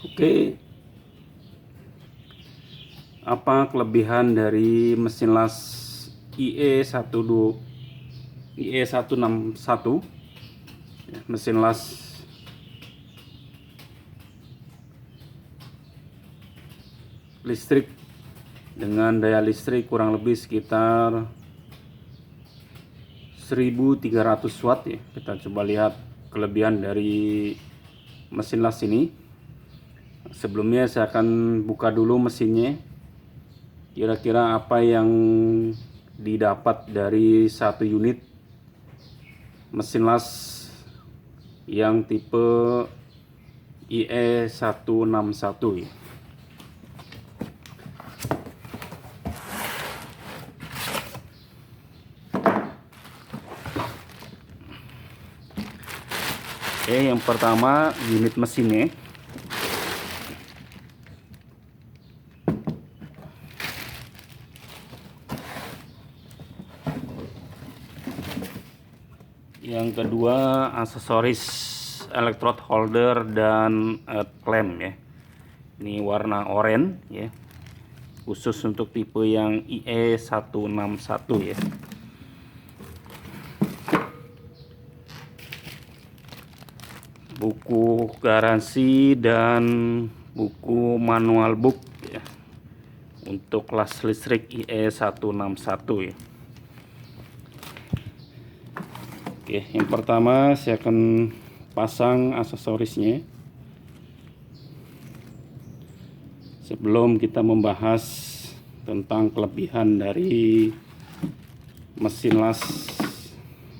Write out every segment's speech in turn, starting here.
Oke, apa kelebihan dari mesin las IE161 mesin las listrik dengan daya listrik kurang lebih sekitar 1300 watt ya. Kita coba lihat kelebihan dari mesin las ini. Sebelumnya saya akan buka dulu mesinnya. Kira-kira apa yang didapat dari satu unit mesin las yang tipe IE161 ya. Oke, yang pertama unit mesinnya. Yang kedua aksesoris electrode holder dan clamp ya. Ini warna oranye ya. Khusus untuk tipe yang IE161 ya. Buku garansi dan buku manual book ya. Untuk las listrik IE161 ya. Oke, yang pertama saya akan pasang aksesorisnya. Sebelum kita membahas tentang kelebihan dari mesin las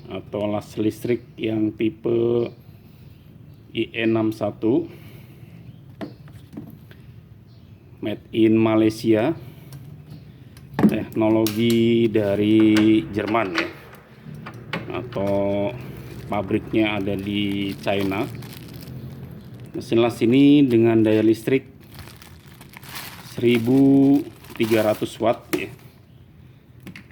atau las listrik yang tipe IE61 made in Malaysia, teknologi dari Jerman ya, atau pabriknya ada di China. Mesin las ini dengan daya listrik 1300 watt ya.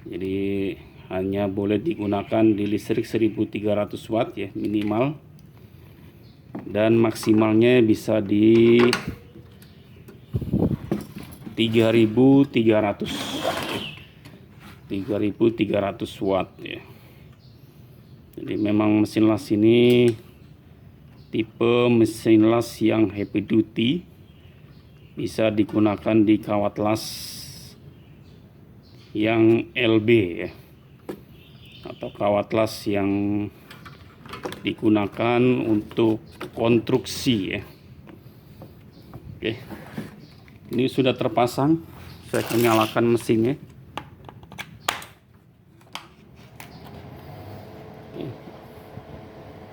Jadi hanya boleh digunakan di listrik 1300 watt ya minimal, dan maksimalnya bisa di 3300 watt ya. Jadi memang mesin las ini tipe mesin las yang heavy duty, bisa digunakan di kawat las yang LB ya, atau kawat las yang digunakan untuk konstruksi ya. Oke, ini sudah terpasang. Saya akan nyalakan mesinnya.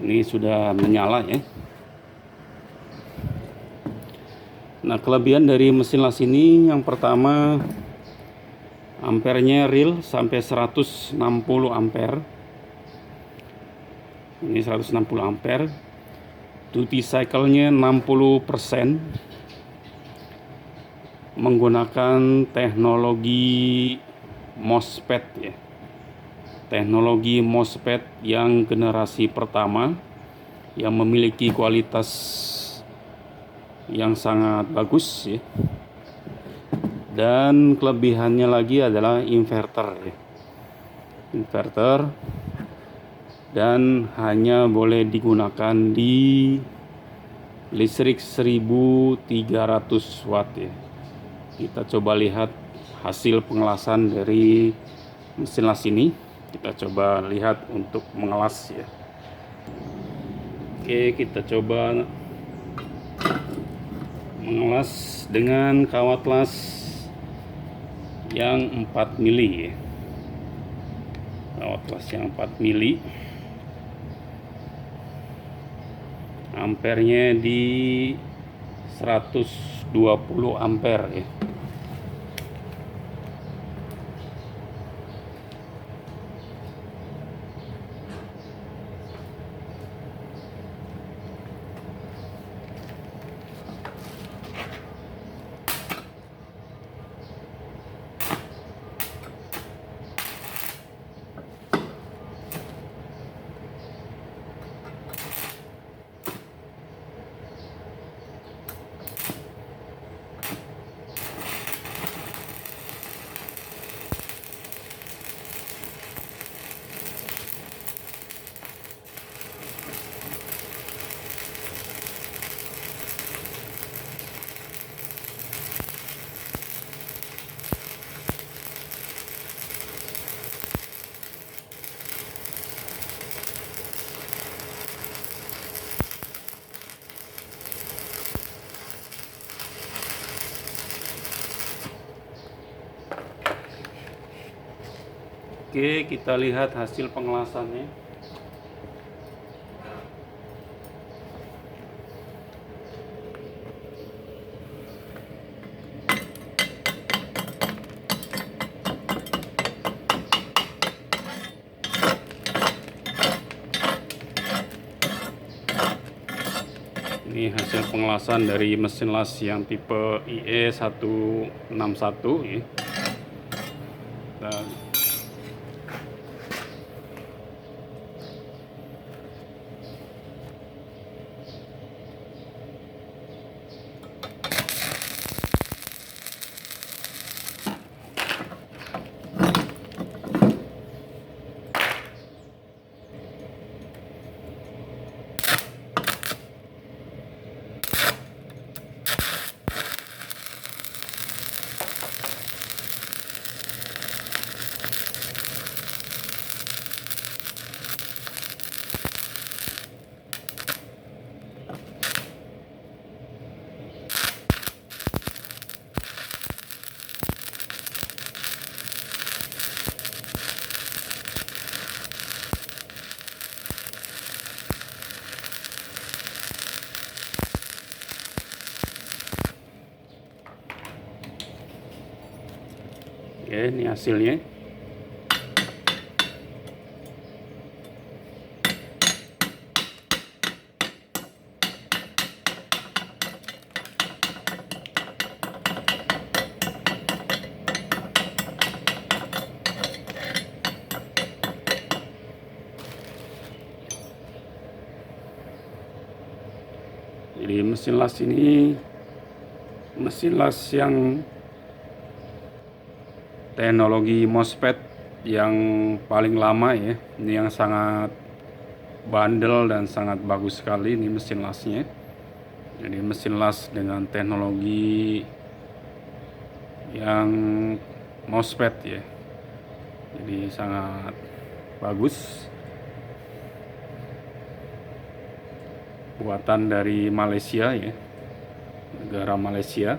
Ini sudah menyala ya. Nah, kelebihan dari mesin las ini yang pertama, ampernya real sampai 160 ampere. Ini 160 ampere. Duty cycle-nya 60%. Menggunakan teknologi MOSFET ya. Teknologi MOSFET yang generasi pertama, yang memiliki kualitas yang sangat bagus ya. Dan kelebihannya lagi adalah inverter ya. Inverter, dan hanya boleh digunakan di listrik 1300 watt ya. Kita coba lihat hasil pengelasan dari mesin las ini. Kita coba lihat untuk mengelas ya. Oke, kita coba mengelas dengan kawat las yang 4 mili ya. Kawat las yang 4 mili. Ampernya di 120 ampere ya. Oke, kita lihat hasil pengelasannya. Ini hasil pengelasan dari mesin las yang tipe IE161 ya. Dan oke, ini hasilnya. Jadi mesin las ini mesin las yang teknologi MOSFET yang paling lama ya. Ini yang sangat bandel dan sangat bagus sekali ini mesin lasnya. Jadi mesin las dengan teknologi yang MOSFET ya. Jadi sangat bagus. Buatan dari Malaysia ya, negara Malaysia.